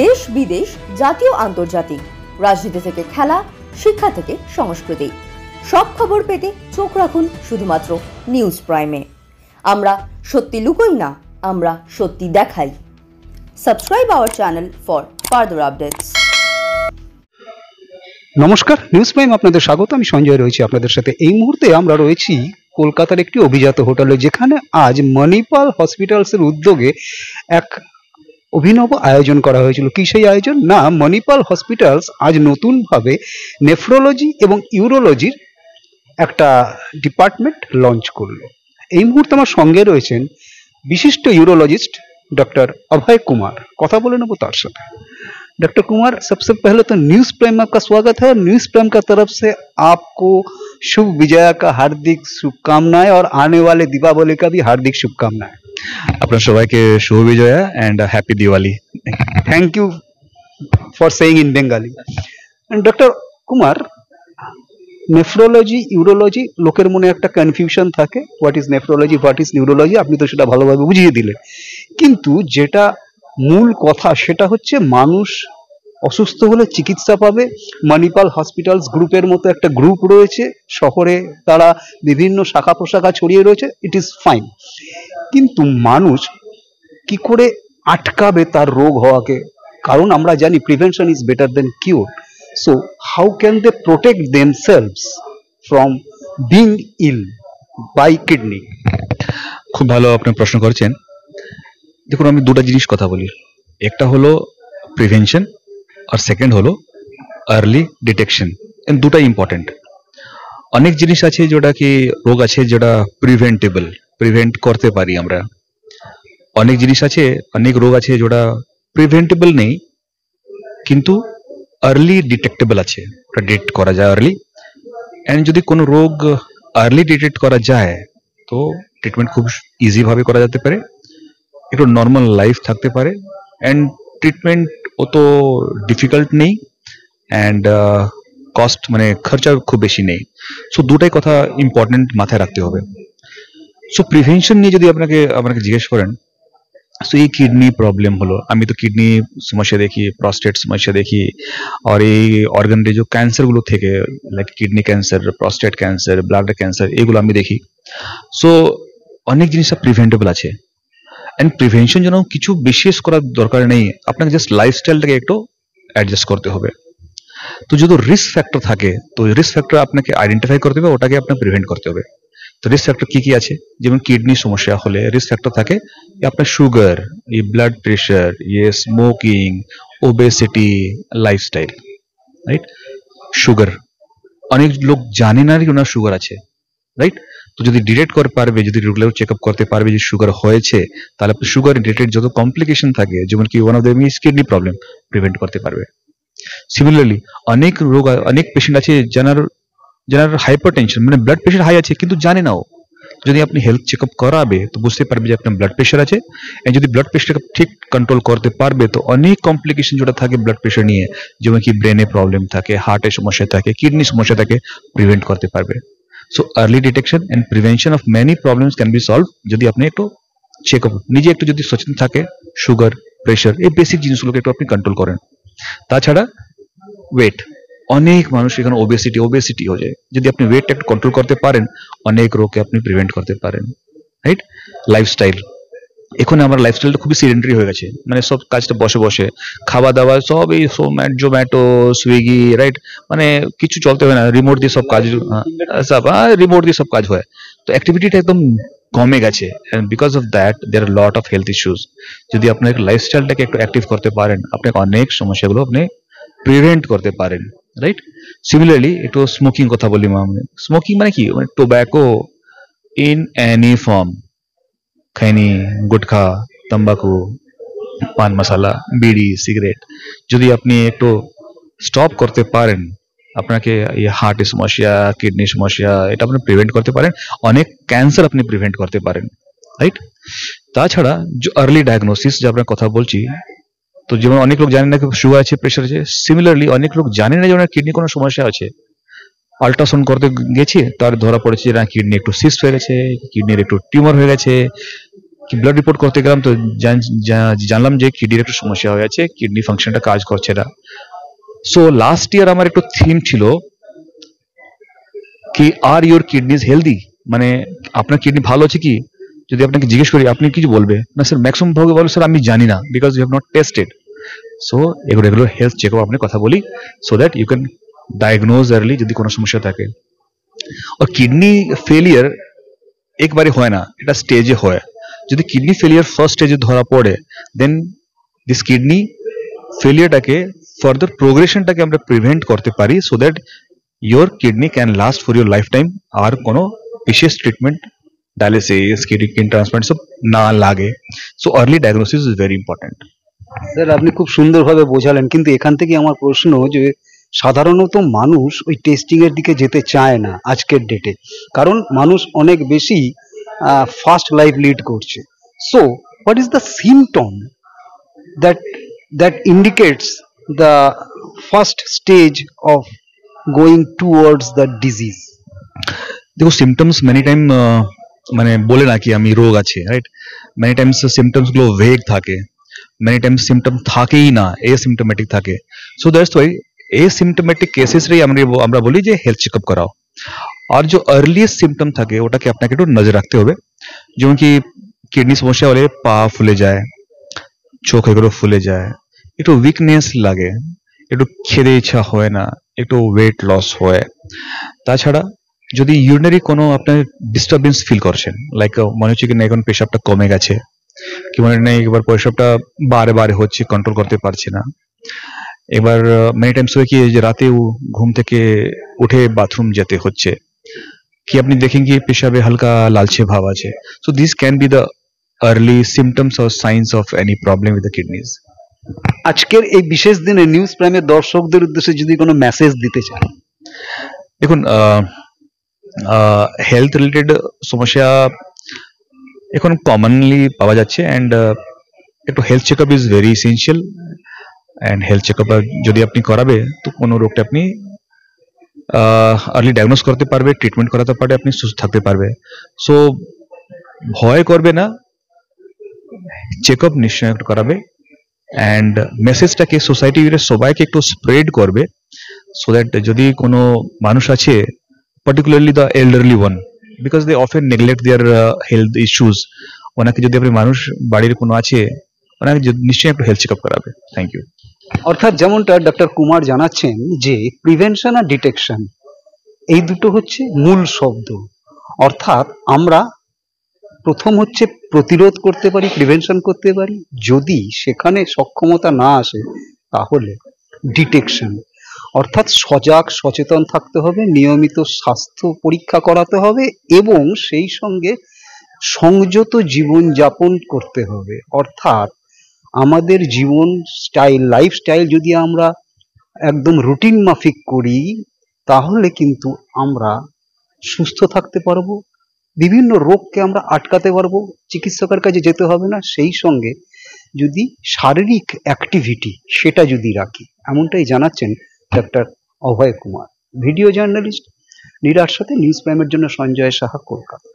দেশ বিদেশ, জাতীয় আন্তর্জাতিক, রাজনীতি থেকে খেলা, শিক্ষা থেকে সংস্কৃতি, সব খবর পেতে চোখ রাখুন শুধুমাত্র নিউজ প্রাইমে। আমরা সত্যি লুকোই না, আমরা সত্যি দেখাই। Subscribe our channel for further updates. নমস্কার, নিউজ প্রাইম আপনাদের স্বাগত। আমি সঞ্জয় রয়েছি আপনাদের সাথে। এই মুহূর্তে আমরা রয়েছি কলকাতার একটি অভিজাত হোটেলে, যেখানে আজ মণিপাল হসপিটালসের উদ্যোগে এক অভিনব আয়োজন করা হয়েছিল। কি সেই আয়োজন? না, মণিপাল হসপিটালস আজ নতুনভাবে নেফ্রোলজি এবং ইউরোলজির একটা ডিপার্টমেন্ট লঞ্চ করলো। এই মুহূর্তে আমার সঙ্গে রয়েছেন বিশিষ্ট ইউरोलॉजिस्ट डॉक्टर अभय कुमार। কথা বলে নেব তার সাথে। डॉक्टर कुमार, सबसे पहले तो न्यूज प्राइम में आपका स्वागत है। न्यूज प्राइम का तरफ से आपको शुभ विजया का हार्दिक शुभकामनाएं और आने वाले दीपावली का भी हार्दिक शुभकामनाएं। আপনার সবাইকে শুভ Bijoya and happy Diwali. Thank you for saying in Bengali. Doctor Kumar, nephrology urology লোকের মনে একটা কনফিউশন থাকে, what is nephrology, what is neurology. আপনি তো সেটা ভালোভাবে বুঝিয়ে দিলেন, কিন্তু যেটা মূল কথা সেটা হচ্ছে মানুষ অসুস্থ হলে চিকিৎসা পাবে। মণিপাল হসপিটালস গ্রুপের মতো একটা গ্রুপ রয়েছে শহরে, তারা বিভিন্ন শাখা প্রশাখা ছড়িয়ে রয়েছে, ইট ইজ ফাইন। কিন্তু মানুষ কি করে আটকাবে তার রোগ হওয়াকে? কারণ আমরা জানি prevention is better than cure. So how can they protect themselves from being ill by kidney? খুব ভালো আপনি প্রশ্ন করেছেন। দেখুন, আমি দুটো জিনিস কথা বলি। একটা হলো প্রিভেনশন আর সেকেন্ড হলো আর্লি ডিটেকশন। এই দুটাই ইম্পর্টেন্ট। অনেক জিনিস আছে যেটা কি রোগ আছে যেটা প্রিভেন্ট করতে পারি আমরা। অনেক জিনিস আছে, অনেক রোগ আছে যেটা প্রিভেন্টেবল নেই কিন্তু আর্লি ডিটেক্টেবল আছে, ওটা ডিটেক্ট করা যায় আর্লি। এন্ড যদি কোনো রোগ আর্লি ডিটেক্ট করা যায় তো ট্রিটমেন্ট খুব ইজি ভাবে করা যেতে পারে, একটু নর্মাল লাইফ থাকতে পারে, এন্ড ট্রিটমেন্ট অত ডিফিকাল্ট নেই, এন্ড কস্ট মানে খরচা খুব বেশি নেই। সো দুটাই কথা ইম্পর্টেন্ট মাথায় রাখতে হবে। সো প্রিভেনশন নিয়ে যদি আপনাকে জিজ্ঞেস করেন, সো এই কিডনি প্রবলেম হলো, আমি তো কিডনি সমস্যা দেখি, প্রস্টেট সমস্যা দেখি, আর এই অর্গানের যে ক্যান্সারগুলো থেকে like kidney cancer, prostate cancer, blood cancer, এগুলো আমি দেখি। সো অনেক জিনিস প্রিভেন্টেবল আছে। এন্ড প্রিভেনশন যেন কিছু বিশেষ করার দরকার নেই, আপনাকে জাস্ট লাইফস্টাইলটাকে একটু অ্যাডজাস্ট করতে হবে। তো যদি রিস্ক ফ্যাক্টর থাকে তো রিস্ক ফ্যাক্টর আপনাকে আইডেন্টিফাই করতে হবে, ওটাকে আপনাকে প্রিভেন্ট করতে হবে। তো রিস্ক ফ্যাক্টর কি কি আছে? যেমন কিডনি সমস্যা হলে রিস্ক ফ্যাক্টর থাকে আপনার সুগার, এই ব্লাড প্রেশার, ইয়ে smoking, obesity, lifestyle, right? Sugar অনেক লোক জানে না যে ওনার সুগার আছে, রাইট? তো যদি ডিটেক্ট করতে পারবে, যদি রেগুলার চেকআপ করতে পারবে যে সুগার হয়েছে, তাহলে আপনি সুগার রিলেটেড যত কমপ্লিকেশন থাকে, যেমন কি one of them is kidney problem, prevent করতে পারবে। সিমিলারলি অনেক রোগ, অনেক পেশেন্ট আছে যার হাইপারটেনশন মানে ব্লাড প্রেশার হাই আছে কিন্তু জানে না ও। যদি আপনি হেলথ চেকআপ করাবে তো বুঝতে পারবে যে আপনার ব্লাড প্রেশার আছে। আর যদি ব্লাড প্রেশারকে ঠিক কন্ট্রোল করতে পারবে তো অনেক কমপ্লিকেশন যেটা থাকে ব্লাড প্রেশার নিয়ে, যেমন কি ব্রেনে প্রবলেম থাকে, হার্টের সমস্যা থাকে, কিডনি সমস্যা থাকে, প্রিভেন্ট করতে পারবে। So early detection and prevention of many problems can be solve যদি আপনি একটু চেকআপ, নিজে একটু যদি সচেতন থাকে, সুগার, প্রেশার, এই বেসিক জিনিসগুলোকে একটু আপনি কন্ট্রোল করেন। তাছাড়া ওয়েট, অনেক মানুষ এখানে ওবেসিটি হয়ে যায়। যদি আপনি ওয়েটটা একটু কন্ট্রোল করতে পারেন, অনেক রোগকে আপনি প্রিভেন্ট করতে পারেন, রাইট? লাইফস্টাইল, এখন আমার লাইফস্টাইলটা খুবই সিডেন্টারি হয়ে গেছে, মানে সব কাজটা বসে বসে, খাওয়া দাওয়া সব এই জোম্যাটো, সুইগি, রাইট? মানে কিছু চলতে হয় না, রিমোট দিয়ে সব কাজ হয়। তো অ্যাক্টিভিটিটা একদম কমে গেছে, and because of that there are lot of health issues. যদি আপনার লাইফস্টাইলটাকে একটু অ্যাক্টিভ করতে পারেন, আপনাকে অনেক সমস্যাগুলো আপনি প্রিভেন্ট করতে পারেন, রাইট? সিমিলারলি একটু স্মোকিং কথা বলি। স্মোকিং মানে কি? মানে টোব্যাকো ইন এনি ফর্ম, খৈনি, গুটখা, তম্বাকু, পান মশালা, বিড়ি, সিগারেট, যদি আপনি একটু স্টপ করতে পারেন, আপনাকে এই হার্টের সমস্যা, কিডনি সমস্যা, এটা আপনি প্রিভেন্ট করতে পারেন। অনেক ক্যান্সার আপনি প্রিভেন্ট করতে পারেন, রাইট? তাছাড়া যে আর্লি ডায়াগনোসিস যে আপনার কথা বলছি, তো যেমন অনেক লোক জানে না সুগার আছে, প্রেশার আছে, সিমিলারলি অনেক লোক জানে না যে ওনার কিডনি কোনো সমস্যা আছে। আল্ট্রাসাউন্ড করতে গেছে, তার ধরা পড়েছে না কিডনি একটু সিস্ট হয়ে গেছে, কিডনির একটু টিউমার হয়ে গেছে, কি ব্লাড রিপোর্ট করতে গেলাম তো জানলাম যে কিডনির একটু সমস্যা হয়ে আছে, কিডনি ফাংশনটা কাজ করছে না। সো লাস্ট ইয়ার আমার একটু থিম ছিল কি আর ইউর কিডনিজ হেলদি, মানে আপনার কিডনি ভালো আছে কি, যদি আপনাকে জিজ্ঞেস করি আপনি কিছু বলবে না স্যার, ম্যাক্সিমাম ভাবে বলে স্যার আমি জানি না, because you have not tested. So এগুলো রেগুলার হেলথ চেকআপ আপনি কথা বলি, so that you can diagnose early যদি কোনো সমস্যা থাকে। আর কিডনি ফেলিয়ার একবারে হয় না, এটা স্টেজে হয়। যদি কিডনি ফেলিয়ার ফার্স্ট স্টেজে ধরা পড়ে, দেন দিস কিডনি ফেলিয়ারটাকে ফার্দার প্রোগ্রেশনটাকে আমরা প্রিভেন্ট করতে পারি, so that your kidney can last for your life time, আর কোনো বিশেষ ট্রিটমেন্ট ডায়ালিসিস কিডনি ট্রান্সপ্লান্ট সব না লাগে। So early diagnosis is very important. Sir আপনি খুব সুন্দরভাবে বোঝালেন, কিন্তু এখান থেকে আমার প্রশ্ন যে সাধারণত মানুষ ওই টেস্টিং এর দিকে যেতে চায় না আজকের ডেটে, কারণ মানুষ অনেক বেশি ফাস্ট লাইফ লিড করছে। So what is the symptom that that indicates the first stage of going towards the disease? দেখো সিমটমস মেনি টাইম মানে বলে না কি আমি রোগ আছে, রাইট? মেনি টাইমস সিমটমস গুলো ভেগ থাকে, মেনি টাইমস সিমটম থাকেই না, এসিমটোমেটিক থাকে। সো দ্যাটস ওয়াই এসিমটোমেটিক কেসেসরেই আমরা বলি যে হেলথ চেকআপ করাও। আর যে আর্লিয়েস্ট সিমটম থাকে ওটাকে আপনাকে একটু নজর রাখতে হবে, যেমন কি কিডনি সমস্যা হলে পা ফুলে যায়, চোখ এগুলো ফুলে যায়, একটু উইকনেস লাগে, একটু খেতে ইচ্ছা হয় না, একটু ওয়েট লস হয়। তাছাড়া যদি ইউরিনারি কোনো আপনার ডিস্টারবেন্স ফিল করছেন, লাইক মনে হচ্ছে কি না এখন পেশাবটা কমে গেছে, কি মনে নেই এবার পেশাবটা বারে বারে হচ্ছে, কন্ট্রোল করতে পারছি না, এবার মেনি টাইমস হয় কি যে রাতে ঘুম থেকে উঠে বাথরুম যেতে হচ্ছে, কি আপনি দেখেন কি পেশাবে হালকা লালচে ভাব আছে। So this can be the early symptoms or signs of any problem with the kidneys. আজকের এই বিশেষ দিনে নিউজ প্রাইমের দর্শকদের উদ্দেশ্যে যদি কোনো মেসেজ দিতে চান? দেখুন হেলথ রিলেটেড সমস্যা এখন কমনলি পাওয়া যাচ্ছে, অ্যান্ড একটু health checkup is very essential. And health checkup যদি আপনি করাবে তো কোনো রোগটা আপনি আর্লি ডায়াগনোস করতে পারবে, ট্রিটমেন্ট করাতে পারবে, আপনি সুস্থ থাকতে পারবে। সো ভয় করবে না, চেকআপ নিশ্চয় একটু করাবে, অ্যান্ড মেসেজটাকে সোসাইটির সবাইকে একটু স্প্রেড করবে, সো দ্যাট যদি কোনো মানুষ আছে, particularly the elderly one, because they often neglect their health issues, ওনাকে যদি আপনি মানুষ বাড়ির কোনো আছে ওনাকে নিশ্চয়ই একটু হেলথ চেকআপ করাবে। Thank you. অর্থাৎ যেমনটা ডক্টর কুমার জানাচ্ছেন যে প্রিভেনশন আর ডিটেকশন এই দুটো হচ্ছে মূল শব্দ। অর্থাৎ আমরা প্রথম হচ্ছে প্রতিরোধ করতে পারি, প্রিভেনশন করতে পারি, যদি সেখানে সক্ষমতা না আসে তাহলে ডিটেকশন, অর্থাৎ সজাগ সচেতন থাকতে হবে, নিয়মিত স্বাস্থ্য পরীক্ষা করাতে হবে এবং সেই সঙ্গে সংযত জীবন যাপন করতে হবে। অর্থাৎ আমাদের জীবন স্টাইল, লাইফস্টাইল যদি আমরা একদম রুটিন মাফিক করি তাহলে কিন্তু আমরা সুস্থ থাকতে পারবো, বিভিন্ন রোগকে আমরা আটকাতে পারবো, চিকিৎসকের কাছে যেতে হবে না। সেই সঙ্গে যদি শারীরিক অ্যাক্টিভিটি সেটা যদি রাখি, এমনটাই জানাচ্ছেন ডক্টর অভয় কুমার। ভিডিও জার্নালিস্ট নিরার সাথে নিউজ প্রাইমের জন্য সঞ্জয় সাহা, কলকাতা।